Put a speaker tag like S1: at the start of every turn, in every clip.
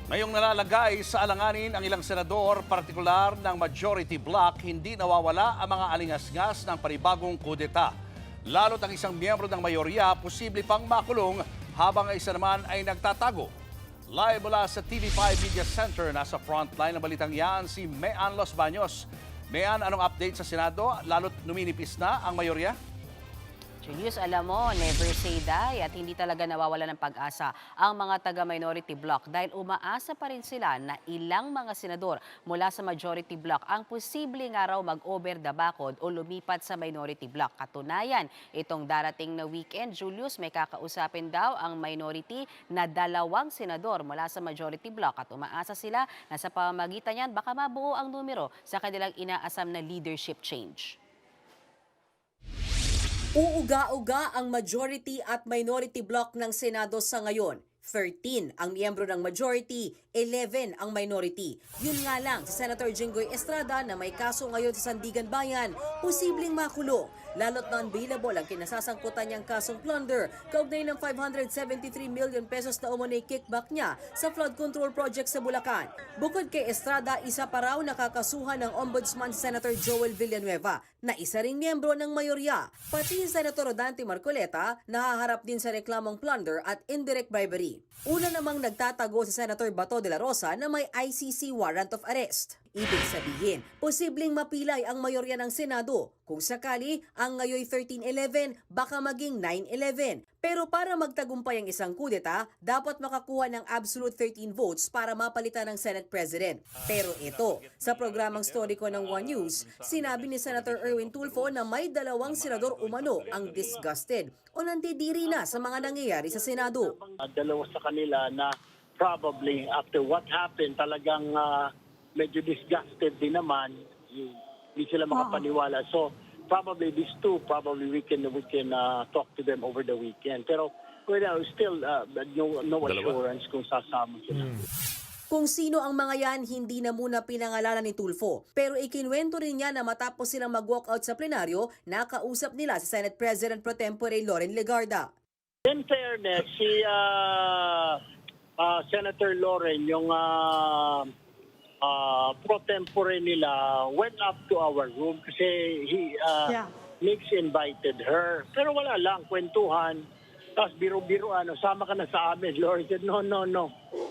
S1: Ngayong nalalagay sa alanganin ang ilang senador, partikular ng majority bloc, hindi nawawala ang mga alingasngas ng panibagong kudeta. Lalo't ang isang miyembro ng mayorya, posible pang makulong habang ang isa naman ay nagtatago. Live mula sa TV5 Media Center, nasa frontline ng balitang yan si Mean Los Baños. Mean, anong update sa Senado? Lalo't numinipis na ang mayorya?
S2: Julius, alam mo, never say die at hindi talaga nawawala ng pag-asa ang mga taga-minority bloc dahil umaasa pa rin sila na ilang mga senador mula sa majority bloc ang posibleng araw mag-over the backward o lumipat sa minority bloc. Katunayan, itong darating na weekend, Julius, may kakausapin daw ang minority na 2 senador mula sa majority bloc at umaasa sila na sa pamamagitan niyan baka mabuo ang numero sa kanilang inaasam na leadership change.
S3: Uuga-uga ang majority at minority bloc ng Senado sa ngayon. 13 ang miyembro ng majority, 11 ang minority. Yun nga lang, si Senator Jinggoy Estrada na may kaso ngayon sa Sandigan Bayan, posibleng makulong. Lalo't non-bailable ang kinasasangkutan niyang kasong plunder kaugnay ng 573 million pesos na umano'y kickback niya sa flood control project sa Bulacan. Bukod kay Estrada, isa pa raw nakakasuhan ng Ombudsman si Senator Joel Villanueva na isa ring miyembro ng mayorya. Pati si Senator Rodante Marcoleta nahaharap din sa reklamong plunder at indirect bribery. Una namang nagtatago si Senator Bato de la Rosa na may ICC warrant of arrest. Ibig sabihin, posibleng mapilay ang mayorya ng Senado. Kung sakali, ang ngayoy 13-11, baka maging 9-11. Pero para magtagumpay ang isang kudeta, dapat makakuha ng absolute 13 votes para mapalitan ng Senate President. Pero ito, sa programang Story Ko ng One News, sinabi ni Senator Erwin Tulfo na may 2 senador umano ang disgusted o nandidiri na sa mga nangyayari sa Senado.
S4: Dalawa sa kanila na probably after what happened talagang medyo disgusted din naman, hindi sila makapaniwala. So probably these two, probably we can talk to them over the weekend. Pero still no assurance kung sasama sila.
S3: Kung sino ang mga yan, hindi na muna pinangalanan ni Tulfo. Pero ikinwento rin niya na matapos silang mag-walkout sa plenaryo, nakausap nila si Senate President Pro Tempore Loren Legarda.
S4: In fairness, si Senator Loren, yung pro tempore nila, went up to our room kasi Nix invited her. Pero wala lang, kwentuhan. Tapos biro-biro, sama ka na sa amin. Lord said, no.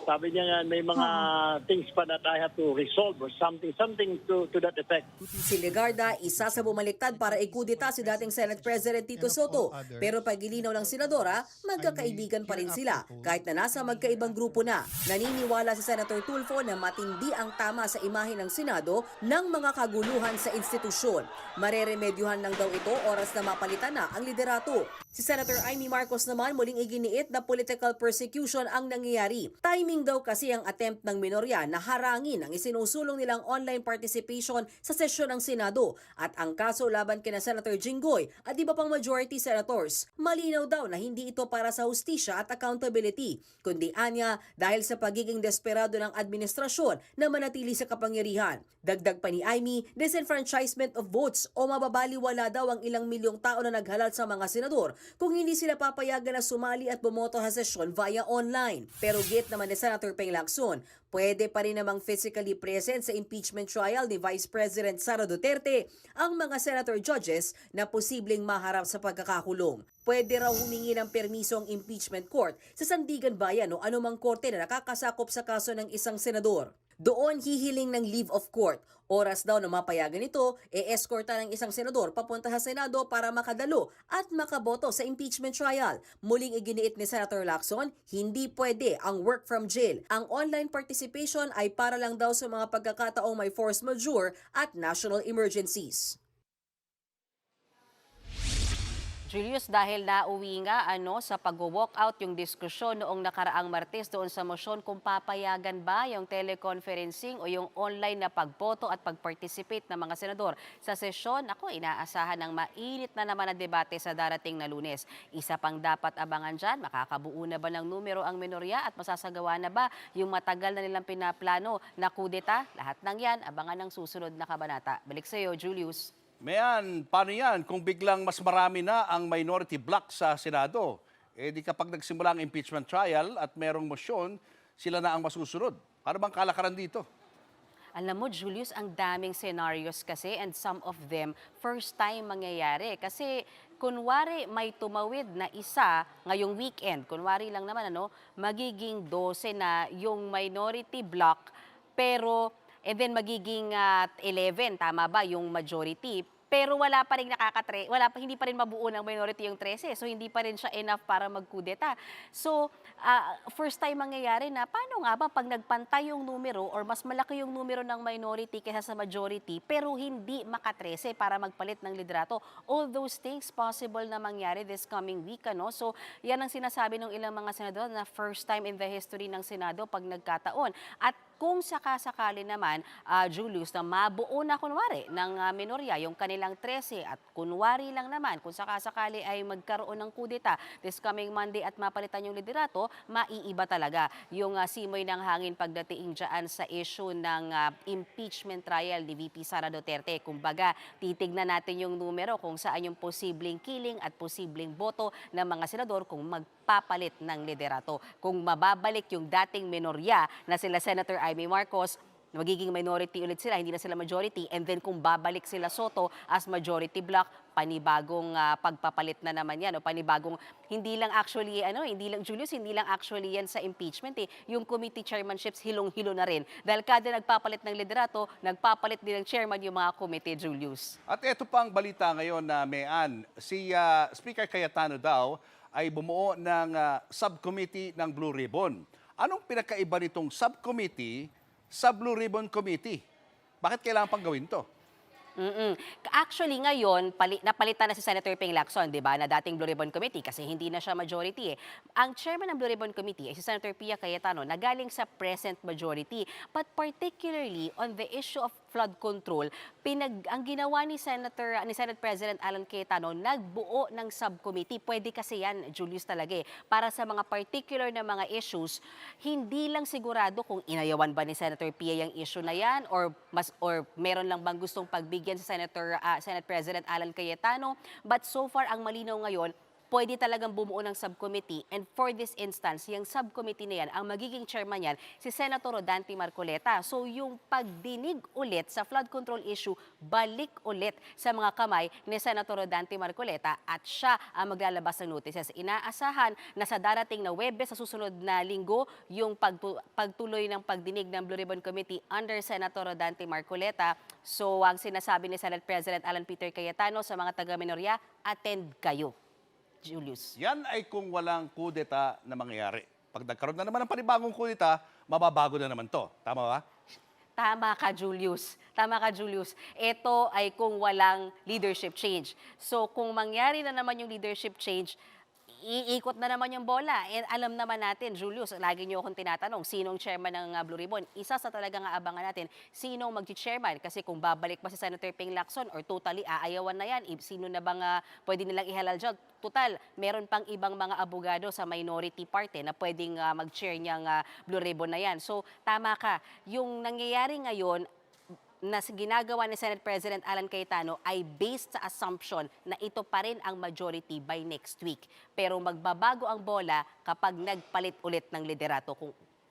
S4: Sabi niya nga, may mga things pa that I have to resolve or something to that effect.
S3: Si Legarda, isa sa bumaliktad para ikudita si dating Senate President Tito Soto. Pero pagilinaw ng senadora, magkakaibigan pa rin sila kahit na nasa magkaibang grupo na. Naniniwala si Senator Tulfo na matindi ang tama sa imahe ng Senado ng mga kaguluhan sa institusyon. Mareremedyohan lang daw ito oras na mapalitan na ang liderato. Si Senator Amy Marcos naman muling iginiit na political persecution ang nangyayari. Timing daw kasi ang attempt ng minorya na harangin ang isinusulong nilang online participation sa sesyon ng Senado at ang kaso laban kina Senator Jinggoy at iba pang majority senators. Malinaw daw na hindi ito para sa hustisya at accountability, kundi anya dahil sa pagiging desperado ng administrasyon na manatili sa kapangyarihan. Dagdag pa ni Amy, disenfranchisement of votes o mababaliwala daw ang ilang milyong tao na naghalal sa mga senador kung hindi sila papayagan na sumali at bumoto sa sesyon via online. Pero git naman ni Senator Peng Lacson, pwede pa rin namang physically present sa impeachment trial ni Vice President Sara Duterte ang mga senator judges na posibleng maharap sa pagkakakulong. Pwede raw humingi ng permiso ang impeachment court sa Sandigan Bayan o anumang korte na nakakasakop sa kaso ng isang senador. Doon hihiling ng leave of court. Oras daw na mapayagan ito, e-escorta ng isang senador papunta sa Senado para makadalo at makaboto sa impeachment trial. Muling iginiit ni Senator Lacson, hindi pwede ang work from jail. Ang online participation ay para lang daw sa mga pagkakataong may force majeure at national emergencies.
S2: Julius, dahil nauwi nga sa pag-walkout yung diskusyon noong nakaraang Martes doon sa motion kung papayagan ba yung teleconferencing o yung online na pagboto at pag-participate ng mga senador sa sesyon, inaasahan ng mainit na naman na debate sa darating na Lunes. Isa pang dapat abangan dyan, makakabuo na ba ng numero ang minorya at masasagawa na ba yung matagal na nilang pinaplano na kudeta? Lahat ng yan, abangan ng susunod na kabanata. Balik sa iyo, Julius.
S1: Mean, paano yan kung biglang mas marami na ang minority bloc sa Senado? Di kapag nagsimula ang impeachment trial at merong motion, sila na ang masusunod. Ano bang kalakaran dito?
S2: Alam mo, Julius, ang daming scenarios kasi and some of them first time mangyayari. Kasi kunwari may tumawid na isa ngayong weekend, kunwari lang naman magiging 12 na yung minority block pero and then magiging 11, tama ba, yung majority. Pero wala pa rin hindi pa rin mabuo ng minority yung 13. So hindi pa rin siya enough para magkudeta. So first time mangyayari na paano nga ba pag nagpantay yung numero or mas malaki yung numero ng minority kaysa sa majority pero hindi maka-13 para magpalit ng liderato. All those things possible na mangyari this coming week. So yan ang sinasabi ng ilang mga senador na first time in the history ng Senado pag nagkataon. At kung sakasakali naman, Julius, na mabuo na kunwari ng minorya yung kanilang 13 at kunwari lang naman, kung sakasakali ay magkaroon ng kudeta this coming Monday at mapalitan yung liderato, maiiba talaga yung simoy ng hangin pagdating dyan sa issue ng impeachment trial ni VP Sara Duterte. Kumbaga, titignan natin yung numero kung saan yung posibleng killing at posibleng boto ng mga senador kung magpapalit ng liderato. Kung mababalik yung dating minorya na sila Senator Amy Marcos, magiging minority ulit sila, hindi na sila majority. And then kung babalik sila Soto as majority block, panibagong pagpapalit na naman yan. O panibagong, hindi lang actually yan sa impeachment. Yung committee chairmanships, hilong-hilo na rin. Dahil kada nagpapalit ng liderato, nagpapalit din ng chairman yung mga committee, Julius.
S1: At ito pang balita ngayon na Mean, si Speaker Cayetano daw ay bumuo ng subcommittee ng Blue Ribbon. Anong pinakaiba nitong subcommittee sa Blue Ribbon Committee? Bakit kailangan pang gawin to?
S2: Actually, ngayon, napalitan na si Senator Ping Lacson, di ba, na dating Blue Ribbon Committee kasi hindi na siya majority. Ang chairman ng Blue Ribbon Committee ay si Senator Pia Cayetano na galing sa present majority. But particularly on the issue of flood control, ang ginawa ni Senate President Alan Cayetano, nagbuo ng subcommittee. Pwede kasi yan, Julius, talaga para sa mga particular na mga issues, hindi lang sigurado kung inayawan ba ni Senator Pia yung issue na yan or meron lang bang gustong pagbigyan sa Senate President Alan Cayetano. But so far, ang malinaw ngayon, pwede talagang bumuo ng subcommittee. And for this instance, yung subcommittee na yan, ang magiging chairman yan, si Senator Rodante Marcoleta. So yung pagdinig ulit sa flood control issue, balik ulit sa mga kamay ni Senator Rodante Marcoleta at siya ang maglalabas ng notices. Inaasahan na sa darating na Webes sa susunod na linggo, yung pagtuloy ng pagdinig ng Blue Ribbon Committee under Senator Rodante Marcoleta. So ang sinasabi ni Senate President Alan Peter Cayetano sa mga taga-minorya, attend kayo. Julius.
S1: Yan ay kung walang kudeta na mangyayari. Pag nagkaroon na naman ng panibagong kudeta, mababago na naman to. Tama ba?
S2: Tama ka, Julius. Tama ka, Julius. Ito ay kung walang leadership change. So kung mangyari na naman yung leadership change, iikot na naman yung bola. And alam naman natin, Julius, lagi niyo akong tinatanong, sinong chairman ng Blue Ribbon? Isa sa talagang aabangan natin, sinong mag-chairman? Kasi kung babalik pa si Senator Ping Lacson or totally aayawan na yan, sino na bang pwede nilang ihalal dyan? Total, meron pang ibang mga abogado sa minority party na pwedeng mag-chair niyang Blue Ribbon na yan. So tama ka, yung nangyayari ngayon, na ginagawa ni Senate President Alan Cayetano ay based sa assumption na ito pa rin ang majority by next week. Pero magbabago ang bola kapag nagpalit ulit ng liderato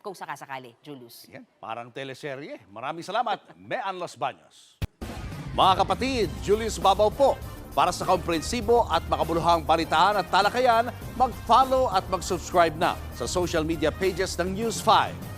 S2: kung sakasakali, Julius.
S1: Yan, parang teleserye. Maraming salamat, Mean Los Baños. Mga kapatid, Julius Babaw po. Para sa komprehensibo at makabuluhang balitaan at talakayan, mag-follow at mag-subscribe na sa social media pages ng News 5.